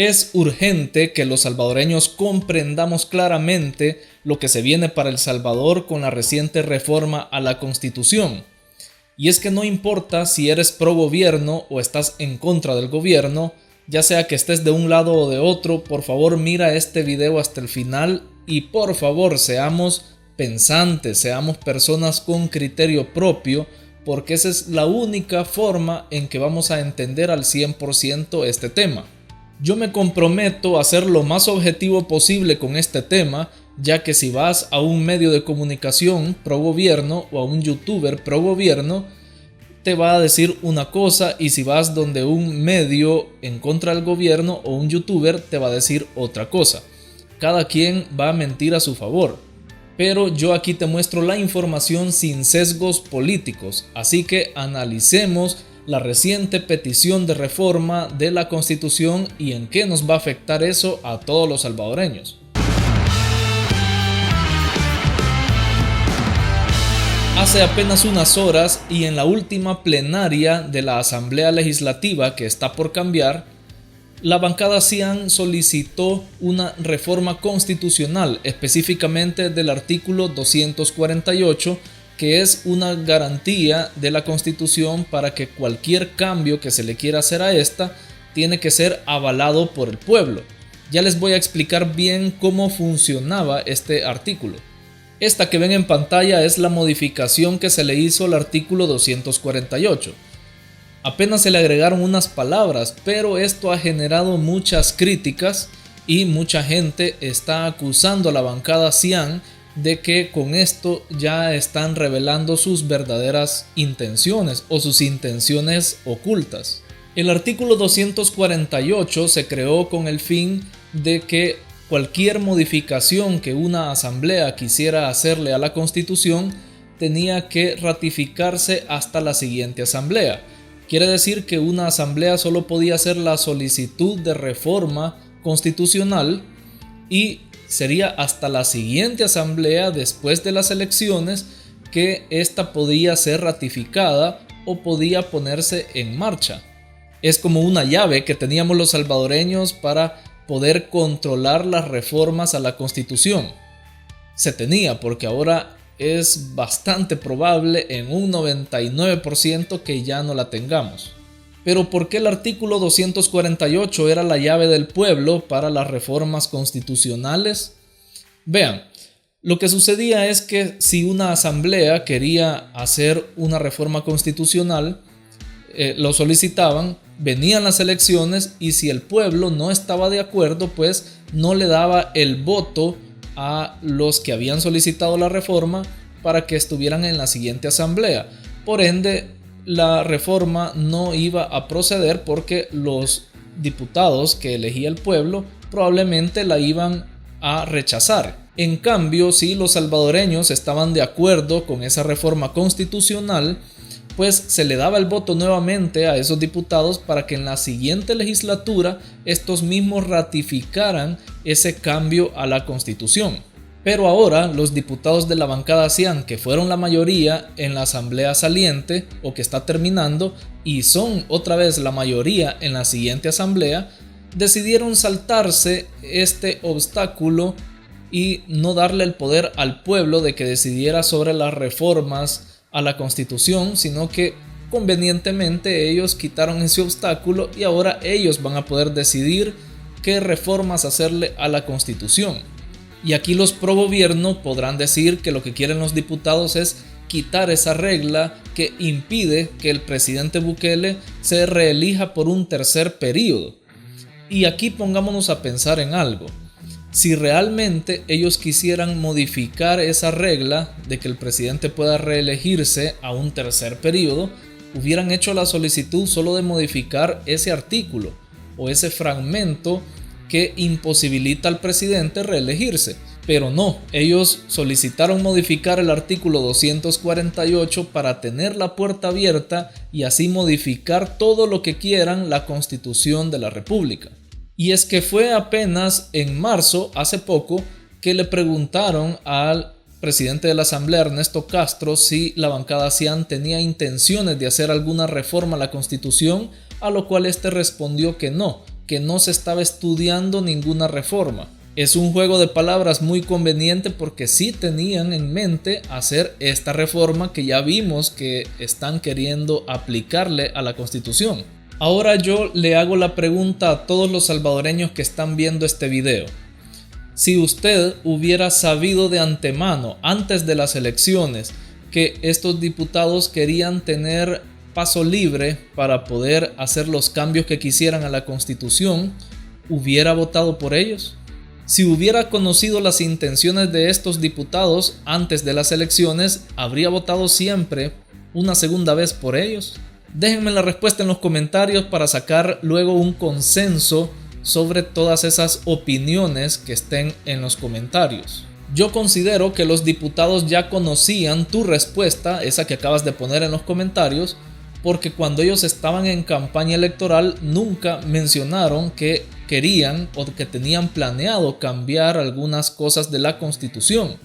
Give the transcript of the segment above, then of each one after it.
Es urgente que los salvadoreños comprendamos claramente lo que se viene para El Salvador con la reciente reforma a la Constitución. Y es que no importa si eres pro gobierno o estás en contra del gobierno, ya sea que estés de un lado o de otro, por favor mira este video hasta el final y por favor seamos pensantes, seamos personas con criterio propio, porque esa es la única forma en que vamos a entender al 100% este tema. Yo me comprometo a ser lo más objetivo posible con este tema, ya que si vas a un medio de comunicación pro gobierno o a un youtuber pro gobierno, te va a decir una cosa, y si vas donde un medio en contra del gobierno o un youtuber, te va a decir otra cosa. Cada quien va a mentir a su favor. Pero yo aquí te muestro la información sin sesgos políticos, así que analicemos la reciente petición de reforma de la Constitución y en qué nos va a afectar eso a todos los salvadoreños. Hace apenas unas horas y en la última plenaria de la Asamblea Legislativa que está por cambiar, la bancada Cian solicitó una reforma constitucional, específicamente del artículo 248, que es una garantía de la Constitución para que cualquier cambio que se le quiera hacer a esta tiene que ser avalado por el pueblo. Ya les voy a explicar bien cómo funcionaba este artículo. Esta que ven en pantalla es la modificación que se le hizo al artículo 248. Apenas se le agregaron unas palabras, pero esto ha generado muchas críticas y mucha gente está acusando a la bancada Cian de que con esto ya están revelando sus verdaderas intenciones o sus intenciones ocultas. El artículo 248 se creó con el fin de que cualquier modificación que una asamblea quisiera hacerle a la Constitución tenía que ratificarse hasta la siguiente asamblea. Quiere decir que una asamblea solo podía hacer la solicitud de reforma constitucional y sería hasta la siguiente asamblea después de las elecciones que ésta podía ser ratificada o podía ponerse en marcha. Es como una llave que teníamos los salvadoreños para poder controlar las reformas a la Constitución. Se tenía, porque ahora es bastante probable en un 99% que ya no la tengamos. Pero ¿por qué el artículo 248 era la llave del pueblo para las reformas constitucionales? Vean, lo que sucedía es que si una asamblea quería hacer una reforma constitucional, lo solicitaban, venían las elecciones y si el pueblo no estaba de acuerdo, pues no le daba el voto a los que habían solicitado la reforma para que estuvieran en la siguiente asamblea. Por ende, la reforma no iba a proceder porque los diputados que elegía el pueblo probablemente la iban a rechazar. En cambio, si los salvadoreños estaban de acuerdo con esa reforma constitucional, pues se le daba el voto nuevamente a esos diputados para que en la siguiente legislatura estos mismos ratificaran ese cambio a la Constitución. Pero ahora los diputados de la bancada Cian, que fueron la mayoría en la asamblea saliente o que está terminando y son otra vez la mayoría en la siguiente asamblea, decidieron saltarse este obstáculo y no darle el poder al pueblo de que decidiera sobre las reformas a la Constitución, sino que convenientemente ellos quitaron ese obstáculo y ahora ellos van a poder decidir qué reformas hacerle a la Constitución. Y aquí los pro gobierno podrán decir que lo que quieren los diputados es quitar esa regla que impide que el presidente Bukele se reelija por un tercer periodo. Y aquí pongámonos a pensar en algo. Si realmente ellos quisieran modificar esa regla de que el presidente pueda reelegirse a un tercer periodo, hubieran hecho la solicitud solo de modificar ese artículo o ese fragmento que imposibilita al presidente reelegirse. Pero no, ellos solicitaron modificar el artículo 248 para tener la puerta abierta y así modificar todo lo que quieran la Constitución de la República. Y es que fue apenas en marzo, hace poco, que le preguntaron al presidente de la Asamblea, Ernesto Castro, si la bancada Cian tenía intenciones de hacer alguna reforma a la Constitución, a lo cual este respondió que no, que no se estaba estudiando ninguna reforma. Es un juego de palabras muy conveniente porque sí tenían en mente hacer esta reforma que ya vimos que están queriendo aplicarle a la Constitución. Ahora yo le hago la pregunta a todos los salvadoreños que están viendo este video. Si usted hubiera sabido de antemano, antes de las elecciones, que estos diputados querían tener paso libre para poder hacer los cambios que quisieran a la Constitución, ¿hubiera votado por ellos? Si hubiera conocido las intenciones de estos diputados antes de las elecciones, ¿habría votado siempre una segunda vez por ellos? Déjenme la respuesta en los comentarios para sacar luego un consenso sobre todas esas opiniones que estén en los comentarios. Yo considero que los diputados ya conocían tu respuesta, esa que acabas de poner en los comentarios, porque cuando ellos estaban en campaña electoral nunca mencionaron que querían o que tenían planeado cambiar algunas cosas de la Constitución.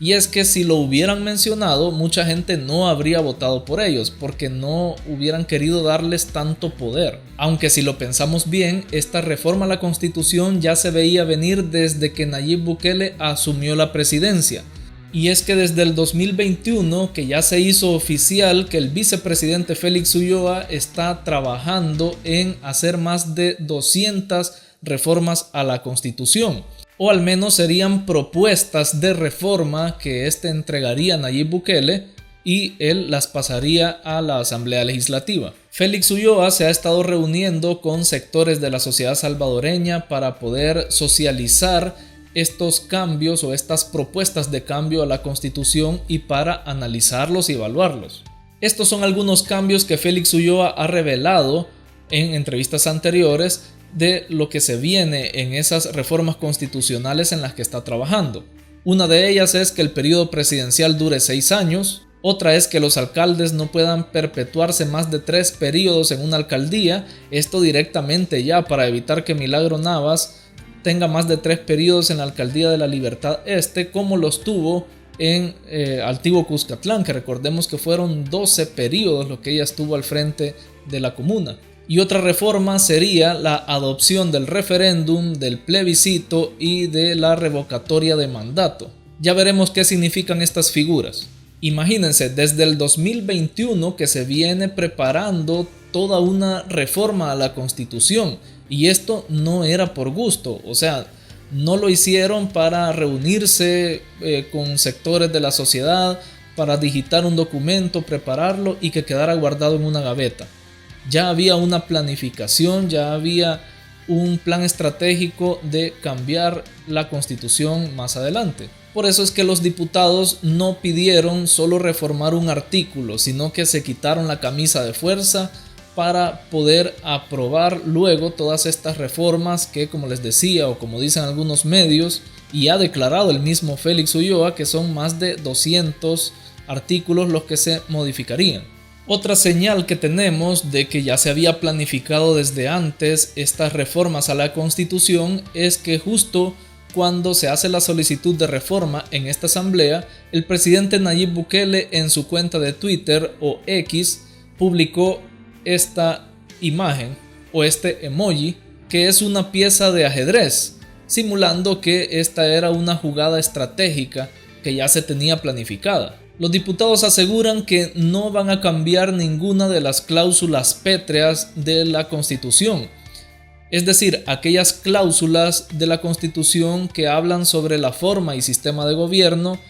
Y es que si lo hubieran mencionado, mucha gente no habría votado por ellos porque no hubieran querido darles tanto poder. Aunque si lo pensamos bien, esta reforma a la Constitución ya se veía venir desde que Nayib Bukele asumió la presidencia. Y es que desde el 2021, que ya se hizo oficial que el vicepresidente Félix Ulloa está trabajando en hacer más de 200 reformas a la Constitución. O al menos serían propuestas de reforma que entregaría a Nayib Bukele y él las pasaría a la Asamblea Legislativa. Félix Ulloa se ha estado reuniendo con sectores de la sociedad salvadoreña para poder socializar estos cambios o estas propuestas de cambio a la Constitución y para analizarlos y evaluarlos. Estos son algunos cambios que Félix Ulloa ha revelado en entrevistas anteriores de lo que se viene en esas reformas constitucionales en las que está trabajando. Una de ellas es que el periodo presidencial dure 6 años, otra es que los alcaldes no puedan perpetuarse más de 3 periodos en una alcaldía, esto directamente ya para evitar que Milagro Navas tenga más de 3 periodos en la alcaldía de la Libertad Este, como los tuvo en Altivo Cuscatlán, que recordemos que fueron 12 periodos lo que ella estuvo al frente de la comuna. Y otra reforma sería la adopción del referéndum, del plebiscito y de la revocatoria de mandato. Ya veremos qué significan estas figuras. Imagínense, desde el 2021 que se viene preparando toda una reforma a la Constitución, y esto no era por gusto, o sea, no lo hicieron para reunirse con sectores de la sociedad, para digitar un documento, prepararlo y que quedara guardado en una gaveta. Ya había una planificación, ya había un plan estratégico de cambiar la Constitución más adelante. Por eso es que los diputados no pidieron solo reformar un artículo, sino que se quitaron la camisa de fuerza para poder aprobar luego todas estas reformas que, como les decía o como dicen algunos medios, y ha declarado el mismo Félix Ulloa, que son más de 200 artículos los que se modificarían. Otra señal que tenemos de que ya se había planificado desde antes estas reformas a la Constitución es que justo cuando se hace la solicitud de reforma en esta asamblea, el presidente Nayib Bukele en su cuenta de Twitter o X publicó esta imagen o este emoji que es una pieza de ajedrez, simulando que esta era una jugada estratégica que ya se tenía planificada. Los diputados aseguran que no van a cambiar ninguna de las cláusulas pétreas de la Constitución, es decir, aquellas cláusulas de la Constitución que hablan sobre la forma y sistema de gobierno,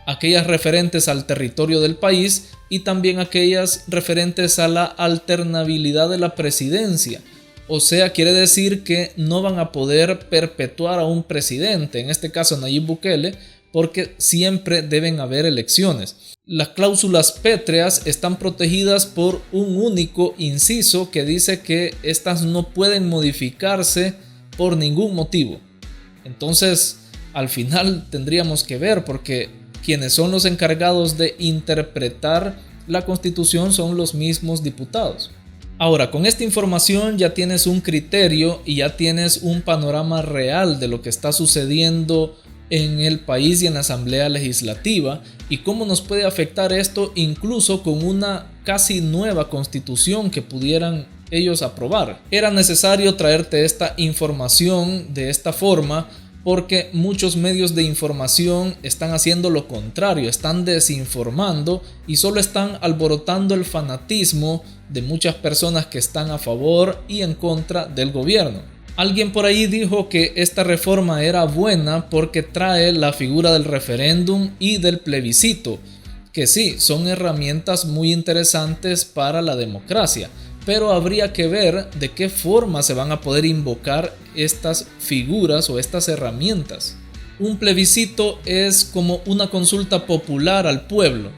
aquellas referentes al territorio del país y también aquellas referentes a la alternabilidad de la presidencia. O sea, quiere decir que no van a poder perpetuar a un presidente, en este caso Nayib Bukele, porque siempre deben haber elecciones. Las cláusulas pétreas están protegidas por un único inciso que dice que estas no pueden modificarse por ningún motivo. Entonces, al final tendríamos que ver, porque quienes son los encargados de interpretar la Constitución son los mismos diputados. Ahora, con esta información ya tienes un criterio y ya tienes un panorama real de lo que está sucediendo en el país y en la Asamblea Legislativa y cómo nos puede afectar esto incluso con una casi nueva constitución que pudieran ellos aprobar. Era necesario traerte esta información de esta forma porque muchos medios de información están haciendo lo contrario, están desinformando y solo están alborotando el fanatismo de muchas personas que están a favor y en contra del gobierno. Alguien por ahí dijo que esta reforma era buena porque trae la figura del referéndum y del plebiscito, que sí, son herramientas muy interesantes para la democracia, pero habría que ver de qué forma se van a poder invocar estas figuras o estas herramientas. Un plebiscito es como una consulta popular al pueblo,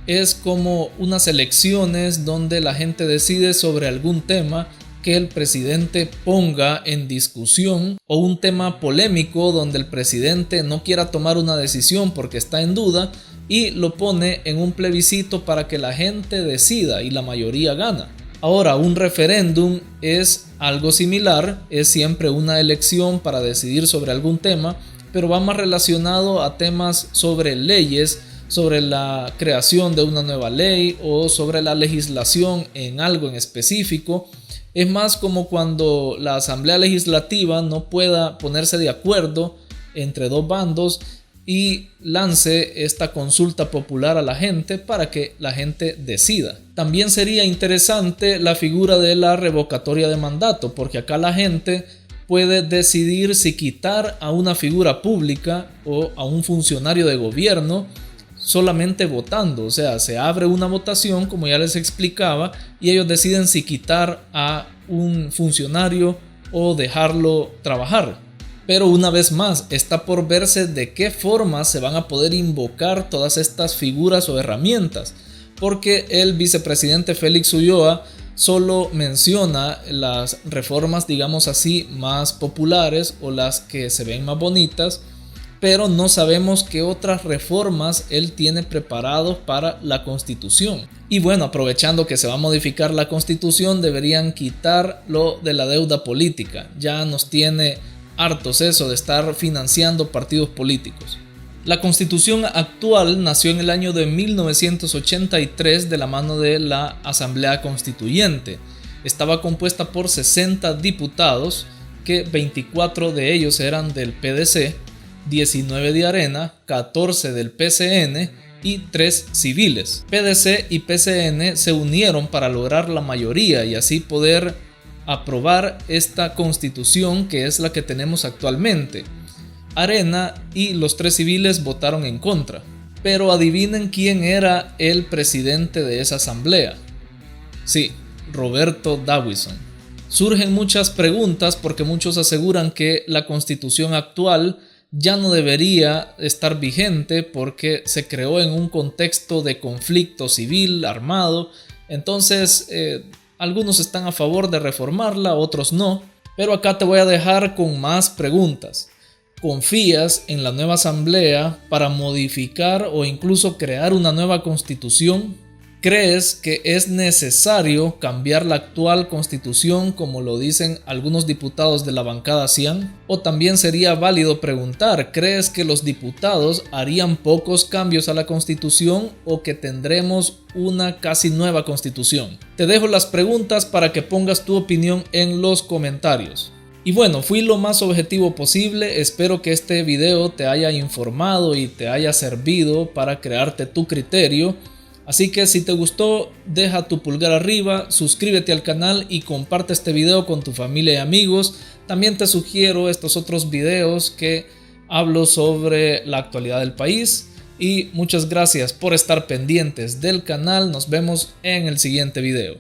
es como unas elecciones donde la gente decide sobre algún tema que el presidente ponga en discusión o un tema polémico donde el presidente no quiera tomar una decisión porque está en duda y lo pone en un plebiscito para que la gente decida y la mayoría gana. Ahora, un referéndum es algo similar, es siempre una elección para decidir sobre algún tema, pero va más relacionado a temas sobre leyes, sobre la creación de una nueva ley o sobre la legislación en algo en específico. Es más como cuando la Asamblea Legislativa no pueda ponerse de acuerdo entre dos bandos y lance esta consulta popular a la gente para que la gente decida. También sería interesante la figura de la revocatoria de mandato, porque acá la gente puede decidir si quitar a una figura pública o a un funcionario de gobierno solamente votando. O sea, se abre una votación, como ya les explicaba, y ellos deciden si quitar a un funcionario o dejarlo trabajar. Pero una vez más, está por verse de qué forma se van a poder invocar todas estas figuras o herramientas, porque el vicepresidente Félix Ulloa solo menciona las reformas, digamos así, más populares o las que se ven más bonitas, pero no sabemos qué otras reformas él tiene preparados para la Constitución. Y bueno, aprovechando que se va a modificar la Constitución, deberían quitar lo de la deuda política. Ya nos tiene hartos eso de estar financiando partidos políticos. La Constitución actual nació en el año de 1983 de la mano de la Asamblea Constituyente. Estaba compuesta por 60 diputados, que 24 de ellos eran del PDC, 19 de Arena, 14 del PCN y 3 civiles. PDC y PCN se unieron para lograr la mayoría y así poder aprobar esta constitución que es la que tenemos actualmente. Arena y los 3 civiles votaron en contra. Pero adivinen quién era el presidente de esa asamblea. Sí, Roberto Dawison. Surgen muchas preguntas porque muchos aseguran que la constitución actual ya no debería estar vigente porque se creó en un contexto de conflicto civil armado. Entonces algunos están a favor de reformarla, otros no. Pero acá te voy a dejar con más preguntas. ¿Confías en la nueva asamblea para modificar o incluso crear una nueva constitución? ¿Crees que es necesario cambiar la actual constitución como lo dicen algunos diputados de la bancada Cian? O también sería válido preguntar, ¿crees que los diputados harían pocos cambios a la constitución o que tendremos una casi nueva constitución? Te dejo las preguntas para que pongas tu opinión en los comentarios. Y bueno, fui lo más objetivo posible, espero que este video te haya informado y te haya servido para crearte tu criterio. Así que si te gustó, deja tu pulgar arriba, suscríbete al canal y comparte este video con tu familia y amigos. También te sugiero estos otros videos que hablo sobre la actualidad del país. Y muchas gracias por estar pendientes del canal, nos vemos en el siguiente video.